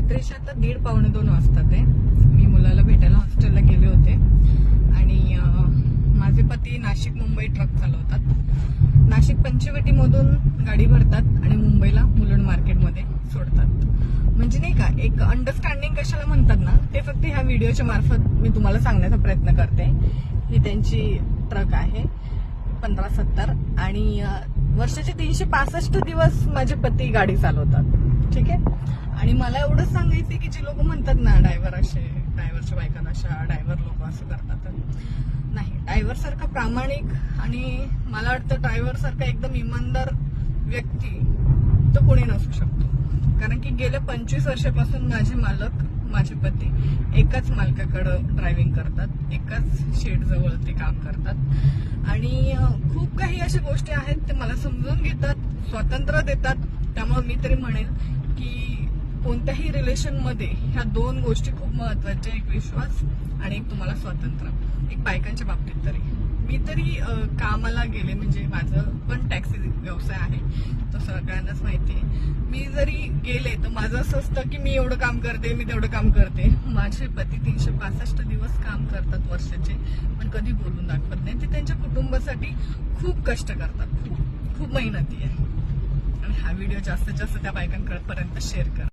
रात्रीच्या आता 1:30-2 वाजता ते मी मुलाला भेटायला हॉस्टेलला गेले होते आणि माझे पती नाशिक मुंबई ट्रक चालवतात. नाशिक पंचवटीमधून गाडी भरतात आणि मुंबईला मुलुंड मार्केटमध्ये सोडतात. म्हणजे नाही का एक अंडरस्टँडिंग कशाला म्हणतात ना, ते फक्त ह्या व्हिडिओच्या मार्फत मी तुम्हाला सांगण्याचा प्रयत्न करते. ही त्यांची ट्रक आहे 1570 आणि वर्षाचे 365 दिवस माझे पती गाडी चालवतात. ठीक आहे. आणि मला एवढंच सांगायचंय की जे लोक म्हणतात ना ड्रायव्हरच्या बायकांना अशा ड्रायव्हर लोक असं करतात, नाही. ड्रायव्हर सारखा प्रामाणिक आणि मला वाटतं ड्रायव्हर सारखा एकदम इमानदार व्यक्ती तो कोणी नसू शकतो. कारण की गेल्या 25 वर्षापासून माझे मालक माझे पती एकाच मालकाकडे ड्रायव्हिंग करतात, एकाच शेड जवळ ते काम करतात आणि खूप काही अशा गोष्टी आहेत ते मला समजून घेतात, स्वातंत्र्य देतात. त्यामुळे मी तरी म्हणेन की कोणत्याही रिलेशनमध्ये ह्या 2 गोष्टी खूप महत्वाच्या, एक विश्वास आणि एक तुम्हाला स्वातंत्र्य. एक बायकांच्या बाबतीत तरी मी तरी कामाला गेले, म्हणजे माझं पण टॅक्सी व्यवसाय आहे, तो सगळ्यांनाच माहिती आहे. मी जरी गेले तर माझं असं असतं की मी एवढं काम करते, मी तेवढं काम करते. माझे पती 365 दिवस काम करतात वर्षाचे, पण कधी बोलून दाखवत नाही. ते त्यांच्या कुटुंबासाठी खूप कष्ट करतात, खूप खूप मेहनती आहे. आणि हा व्हिडिओ जास्तीत जास्त त्या बायकांपर्यंत शेअर करा.